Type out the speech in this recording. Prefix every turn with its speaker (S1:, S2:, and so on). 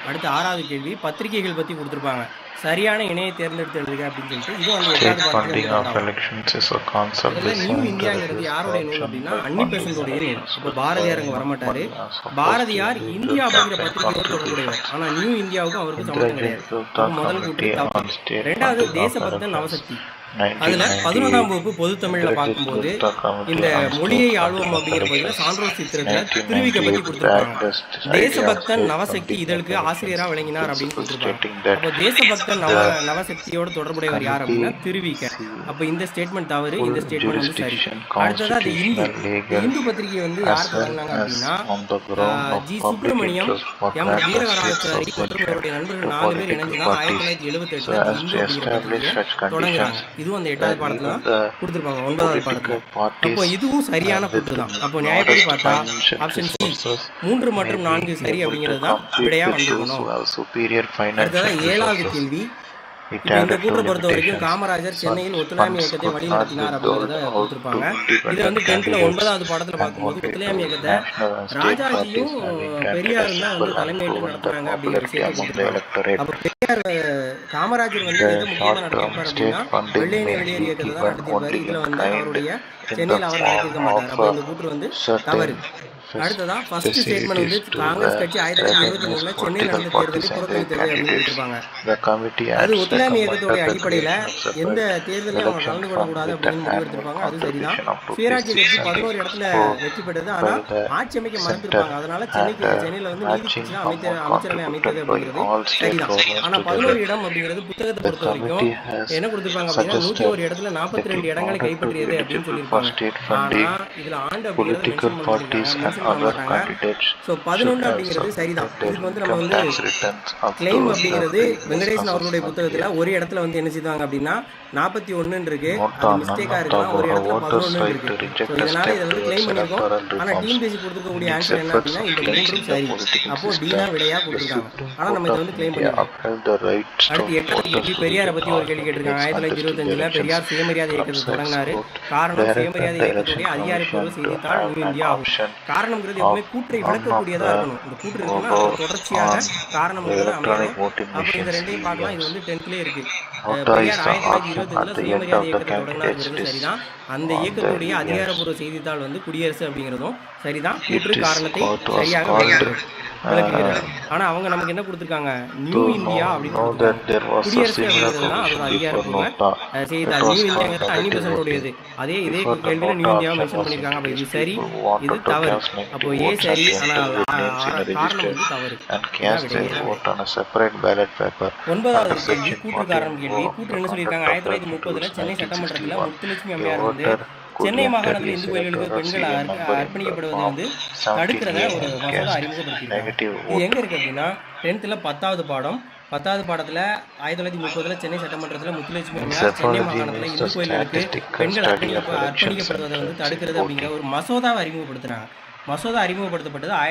S1: அடுத்து 6வது கேள்வி பத்திரிகைகள் பற்றி கொடுத்துருப்பாங்க. சரியான இணையை தேர்ந்தெடுத்து எழுதுக அப்படின்னு சொல்லிட்டு இது வந்து 8வது பாடத்தில் இதில் நியூ இந்தியாங்கிறது யாருடைய நூல் அப்படின்னா அன்னி பெசன்டோடைய நூல். இப்போ பாரதியார் அங்கே வரமாட்டாரு. பாரதியார் இந்தியா அப்படிங்கிற பத்திரிகையோடு தொடர்புடையவர். ஆனால் நியூ இந்தியாவுக்கும் அவருக்கு சம்மந்தம் கிடையாது. முதல் கூட்டு தவறு. 2வது தேசபக்தன் நவசக்தி. அதில் 11ஆம் வகுப்பு பொதுத்தமிழில் பார்க்கும்போது இந்த மொழியை ஆழ்வோம் அப்படிங்கிற பகுதியில் சான்றோர் சித்திரத்தில் திருவிக்க பற்றி கொடுத்துருப்பாங்க. தேசபக்தன் நவசக்தி இதழுக்கு ஆசிரியராக விளங்கினார் அப்படின்னு கொடுத்துருப்பாங்க. அப்போ தேசபக்தன் நவசக்தியோடு தொடர்புடையவர் யார் அப்படின்னா திருவிக்க. அப்போ இந்த ஸ்டேட்மெண்ட் தவறு, இந்த ஸ்டேட்மெண்ட் வந்து சரி. அடுத்தது அது இந்து பத்திரிகை வந்து யார் தொடங்கினாங்க அப்படின்னா ஜி சுப்பிரமணியம், எம் வீரகராச்சாரி மற்றும் அவருடைய நண்பர்கள் 4 பேர் இணைஞ்சுதான் 1978 இந்து அப்படிங்கிற பத்திரிகையை தொடங்குறாங்க. இதுவும் அந்த 8வது பாடத்துல தான் கொடுத்துருப்பாங்க, 9வது பாடத்துல. அப்போ இதுவும் சரியான கூட்டு தான். அப்போ நியாயப்படி பார்த்தா ஆப்ஷன் சி 3 மற்றும் 4 சரி அப்படிங்கிறது தான் விடையா வந்துக்கணும். அடுத்ததான் 7வது கேள்வி. இந்த கூற்றை பொறுத்த வரைக்கும் காமராஜர் சென்னையில் ஒத்துழையாமை இயக்கத்தை வழிநடத்தினார் அப்படிங்கிறத கொடுத்துருப்பாங்க. இது வந்து 10th 9வது பாடத்தில் பார்க்கும்போது ஒத்துழையாமை இயக்கத்தை ராஜாஜியும் பெரியாரும் தான் வந்து தலைமையேற்று நடத்துறாங்க அப்படிங்கிற விஷயத்தை கொடுத்துருப்பாங்க. அப்போ பெரியார் காமராஜர் வந்து எது முக்கியமாக நடத்திருப்பார் அப்படின்னா வெள்ளையனே வெளியேறு இயக்கத்தை தான் நடத்திருப்பாரு. இதில் வந்து அவருடைய சென்னையில் அவர் நடத்திருக்க மாட்டார். அப்போ இந்த கூற்று வந்து தவறு. அடுத்ததான் ஃபர்ஸ்ட் ஸ்டேட்மெண்ட் வந்து காங்கிரஸ் கட்சி 1923 சென்னையில் நடந்த தேர்தலில் புறக்கணித்தது அப்படின்னு கொடுத்துருப்பாங்க. அது ஒத்துழையாமை இயக்கத்துடைய அடிப்படையில் எந்த தேர்தலையும் அவங்க கலந்து கொள்ளக்கூடாது அப்படின்னு முடிவெடுத்திருப்பாங்க. அது சரிதான். சுயராஜ்ய கட்சி 11 இடத்துல வெற்றி பெற்றது. ஆனால் ஆட்சி அமைக்க மறுத்திருப்பாங்க. அதனால சென்னையில் வந்து நீதிபதி அமைச்சரவை அமைத்தது அப்படிங்கிறது சரிதான். ஆனால் 11 இடம் அப்படிங்கிறது புத்தகத்தை பொறுத்த வரைக்கும் என்ன கொடுத்துருப்பாங்க அப்படின்னா 101 இடத்துல 42 இடங்களை கைப்பற்றியது அப்படின்னு சொல்லியிருப்பாங்க. ஆனால் இதில் ஆண்டு அப்படிங்கிறது ஸோ 11 அப்படிங்கிறது சரிதான். இதுக்கு வந்து நம்ம வந்து கிளைம் அப்படிங்கிறது வெங்கடேசன் அவர்களுடைய புத்தகத்தில் ஒரு இடத்துல வந்து என்ன செய்வாங்க அப்படின்னா 41 இருக்கு. அது மிஸ்டேக்காக இருக்கலாம். ஒரு இடத்துல 11 இருக்கு. ஸோ இதனால இதை வந்து கிளைம் பண்ணியிருக்கோம். ஆனால் டீம் பேசி கொடுத்துருக்கக்கூடிய ஆன்சர் என்ன அப்படின்னா இந்த 3 சரி. அப்போ டி தான் விடையா கொடுத்துருக்காங்க. ஆனால் நம்ம இதை வந்து கிளைம் பண்ணிருக்கோம். அடுத்து 8வது கேள்வி பெரியாரை பற்றி ஒரு கேள்வி கேட்டிருக்காங்க. 1925 பெரியார் சுயமரியாதை இயக்கத்தை தொடங்கினாரு. காரணம் சுயமரியாதை இயக்கத்துடைய அதிகாரப்பூர்வ செய்தித்தாள் நியூ இந்தியா ஆகும். காரணம்ங்கிறது எப்பவுமே கூற்றை விளக்கக்கூடியதா இருக்கணும். இந்த கூற்று இருக்குன்னா தொடர்ச்சியாக காரணம் அமையணும். அப்போ இந்த ரெண்டையும் பார்க்கலாம். இது வந்து 10th இருக்கு. பெரியார் 1925 சுயமரியாதை இயக்கத்தை தொடங்கினாருங்கிறது சரிதான். அந்த இயக்கத்துடைய அதிகாரப்பூர்வ செய்தித்தாள் வந்து குடியரசு அப்படிங்கிறதும் சரிதான். கூற்று காரணத்தை சரியாக விளக்குகிறது. ஆனா அவங்க நமக்கு என்ன கொடுத்துருக்காங்க நியூ இந்தியா அப்படின்னு குடியரசு அப்படிங்கிறது தான் அதோட அதிகாரப்பூர்வ செய்தித்தாள். நியூ இந்தியாங்கிறது அன்னி பெசன்டோடையது. அதே இதே கேள்வியில நியூ இந்தியாவை மென்ஷன் பண்ணியிருக்காங்க. அப்போ இது சரி, இது தவறு. அப்போ ஏ சரி, ஆனால் காரணம் வந்து தவறு. 9வது கேள்வி கூற்று காரணம் கேள்வி. கூற்று என்ன சொல்லியிருக்காங்க 1930 சென்னை சட்டமன்றத்தில் முத்துலட்சுமி அம்மையார் வந்து சென்னை மாகாணத்தில் இந்து கோயில்களுக்கு பெண்கள் அர்ப்பணிக்கப்படுவதை வந்து தடுக்கிறத ஒரு மசோதா அறிமுகப்படுத்தியிருக்காங்க. இது எங்க இருக்கு அப்படின்னா 10th 10வது பாடம். 10வது பாடத்தில் 1930 சென்னை சட்டமன்றத்தில் முத்துலட்சுமி அம்மையார் சென்னை மாகாணத்தில் இந்து கோயில்களுக்கு பெண்கள் அர்ப்பணிக்கப்படுவதை வந்து தடுக்கிறது அப்படிங்கிற ஒரு மசோதாவை அறிமுகப்படுத்துறாங்க. மசோதா அறிமுகப்படுத்தப்பட்டது